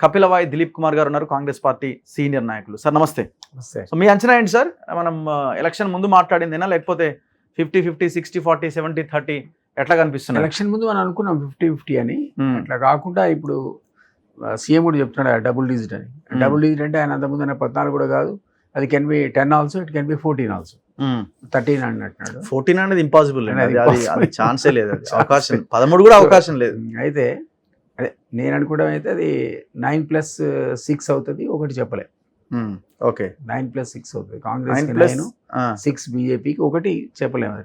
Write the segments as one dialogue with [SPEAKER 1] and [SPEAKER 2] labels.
[SPEAKER 1] కపిలవాయి దిలీప్ కుమార్ గారు ఉన్నారు, Congress party senior నాయకులు. సార్ నమస్తే. సో మీ అంచనా ఏంటి సార్? మనం ఎలక్షన్ ముందు మాట్లాడిందేనా, లేకపోతే 50-50, 60-40, 70-30 ఎట్లా కనిపిస్తుంది?
[SPEAKER 2] ఎలక్షన్ ముందు మనం అనుకున్నాం 50-50 అని. అట్లా కాకుండా ఇప్పుడు సీఎం కూడా చెప్తున్నాడు డబుల్ డిజిట్ అని. డబుల్ డిజిట్ అంటే ఆయన అంతకుముందు 14 కూడా కాదు, అది can be 10 also, it can be 14 also, 13 అంటున్నాడు.
[SPEAKER 1] 14 అనేది ఇంపాసిబుల్, అది ఛాన్సే లేదు, అవకాశం 13 కూడా అవకాశం లేదు.
[SPEAKER 2] అయితే అదే నేను అనుకోవడం అయితే అది 9+6 అవుతుంది, ఒకటి చెప్పలే.
[SPEAKER 1] ఓకే,
[SPEAKER 2] 9+6 అవుతుంది కాంగ్రెస్, 6 బీజేపీకి, ఒకటి చెప్పలేము.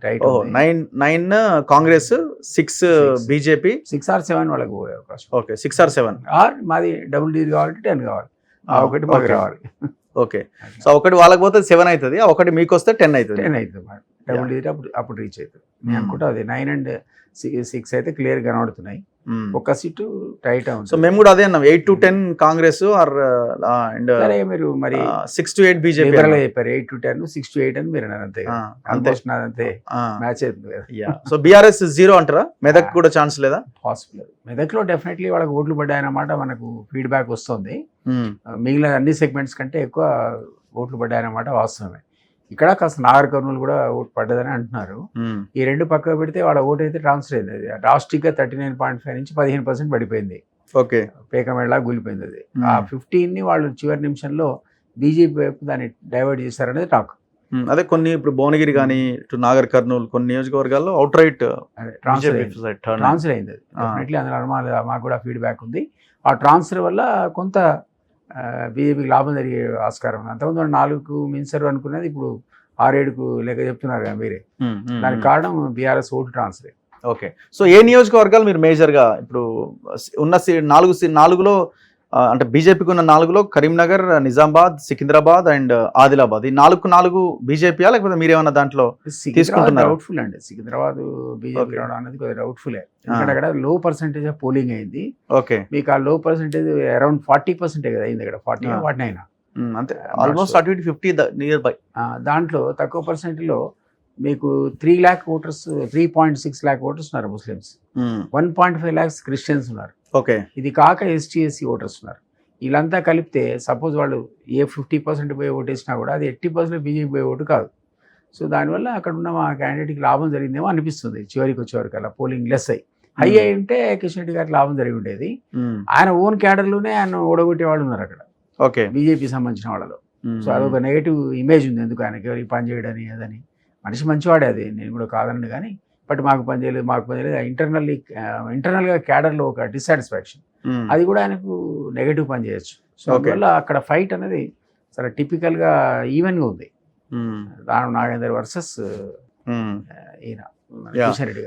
[SPEAKER 1] 9 కాంగ్రెస్, 6 బీజేపీ,
[SPEAKER 2] 6 or 7 వాళ్ళకి పోయే అవకాశం.
[SPEAKER 1] ఓకే, 6 or 7
[SPEAKER 2] ఆర్ మాది డబుల్ డిజిట్ కావాలి, 10 కావాలి, ఒకటి మాకు రావాలి.
[SPEAKER 1] ఓకే, సో ఒకటి వాళ్ళకి పోతే 7 అవుతుంది, ఒకటి మీకు వస్తే 10 అవుతుంది.
[SPEAKER 2] 10 అవుతుంది డబుల్ డిజిట్, అప్పుడు రీచ్ అవుతుంది. నేను అనుకుంటా అది 9 and 6 అయితే క్లియర్ కనబడుతున్నాయి, ఒక్క సీటు టైట్ అవుతుంది.
[SPEAKER 1] సో మేము కూడా అదే అన్నాం, 8 to 10 కాంగ్రెస్ ఆర్
[SPEAKER 2] సరే మీరు మరి
[SPEAKER 1] 6 to 8 బీజేపీ
[SPEAKER 2] చెప్పారు. 8 to 10, 6 to 8 అని మీరు అన్నారు. అంతే అంతే మ్యాచ్ అవుతుంది కదా.
[SPEAKER 1] సో బీఆర్ఎస్ 0 అంటారా? మెదక్ కూడా ఛాన్స్ లేదా?
[SPEAKER 2] పాసిబుల్. మెదక్లో డెఫినెట్లీ వాళ్ళకి ఓట్లు పడ్డాయన్నమాట మనకు ఫీడ్బ్యాక్ వస్తుంది. మిగిలిన అన్ని సెగ్మెంట్స్ కంటే ఎక్కువ ఓట్లు పడ్డాయన్నమాట వాస్తవమే. ఇక్కడ కాస్త నాగర్ కర్నూలు కూడా ఓటు పడ్డదని అంటున్నారు. ఈ రెండు పక్కకు పెడితే వాళ్ళ ఓటు అయితే ట్రాన్స్ఫర్ అయింది. అది డ్రాస్టిక్గా 39.5 నుంచి 15% పడిపోయింది.
[SPEAKER 1] ఓకే,
[SPEAKER 2] పేకమేళ కూలిపోయింది అది. ఆ 15ని వాళ్ళు చివరి నిమిషంలో బీజేపీ వైపు దాన్ని డైవర్ట్ చేశారనేది టాక్.
[SPEAKER 1] అదే కొన్ని ఇప్పుడు భువనగిరి కానీ ఇటు నాగర్ కర్నూలు కొన్ని నియోజకవర్గాల్లో అవుట్ రైట్
[SPEAKER 2] ట్రాన్స్ఫర్ అయింది. డెఫినెట్లీ అందులో అనుమానం, మాకు కూడా ఫీడ్బ్యాక్ ఉంది. ఆ ట్రాన్స్ఫర్ వల్ల కొంత బీజేపీకి లాభం జరిగే ఆస్కారం ఉంది. అంతకుముందు 4కు మించారు అనుకున్నది ఇప్పుడు 6-7కు లెక్క చెప్తున్నారు కదా మీరే. దానికి కారణం BRS vote transfer.
[SPEAKER 1] Okay, so ఏ నియోజకవర్గాలు మీరు మేజర్గా ఇప్పుడు ఉన్న 4లో అంటే బీజేపీకి ఉన్న 4లో కరీంనగర్, నిజామాబాద్, సికింద్రాబాద్ అండ్ ఆదిలాబాద్, ఈ 4 బీజేపీయా లేకపోతే మీరేమన్నా దాంట్లో తీసుకుంటున్నారు?
[SPEAKER 2] డౌట్ఫుల్ అండి. సికింద్రాబాద్ బీజేపీ రావడం అనేది కొద్దిగా డౌట్ఫుల్. ఎందుకంటే అక్కడ లో పర్సెంటేజ్ ఆఫ్ పోలింగ్ అయింది.
[SPEAKER 1] ఓకే,
[SPEAKER 2] మీకు ఆ లో పర్సెంటేజ్ అరౌండ్ 40% కదా అయింది అక్కడ. 40
[SPEAKER 1] అంతే, ఆల్మోస్ట్ 50 నియర్ బై.
[SPEAKER 2] దాంట్లో తక్కువ పర్సెంట్లో మీకు 3 lakh ఓటర్స్, 3.6 lakh ఓటర్స్ ఉన్నారు ముస్లిమ్స్, 1.5 lakhs క్రిస్టియన్స్ ఉన్నారు.
[SPEAKER 1] ఓకే,
[SPEAKER 2] ఇది కాక ST/SC ఓటర్స్ ఉన్నారు. వీళ్ళంతా కలిపితే సపోజ్ వాళ్ళు ఏ 50% పోయి ఓటేసినా కూడా అది 80% బీజేపీ పోయే ఓటు కాదు. సో దానివల్ల అక్కడ ఉన్న మా క్యాండిడేట్కి లాభం జరిగిందేమో అనిపిస్తుంది. చివరికి వచ్చేవరకల్లా పోలింగ్ లెస్ అయ్యి హై అయి ఉంటే కిషన్ రెడ్డి గారికి లాభం జరిగి ఉండేది. ఆయన ఓన్ క్యాడర్లోనే ఆయన ఓడగొట్టే వాళ్ళు ఉన్నారు అక్కడ, ఓకే, బీజేపీ సంబంధించిన వాళ్ళలో. సో అదొక నెగిటివ్ ఇమేజ్ ఉంది. ఎందుకు ఆయనకి ఎవరికి పని చేయడని అదని. మనిషి మంచివాడే, అది నేను కూడా కాదనండి. కానీ బట్ మాకు పని చేయలేదు ఇంటర్నల్గా క్యాడర్లో ఒక డిస్సాటిస్ఫాక్షన్, అది కూడా ఆయనకు నెగటివ్ పని చేయొచ్చు. సో అందువల్ల అక్కడ ఫైట్ అనేది చాలా టిపికల్గా ఈవెన్గా ఉంది. దానం నాగేందర్ వర్సెస్ ఈయన కిషన్ రెడ్డి.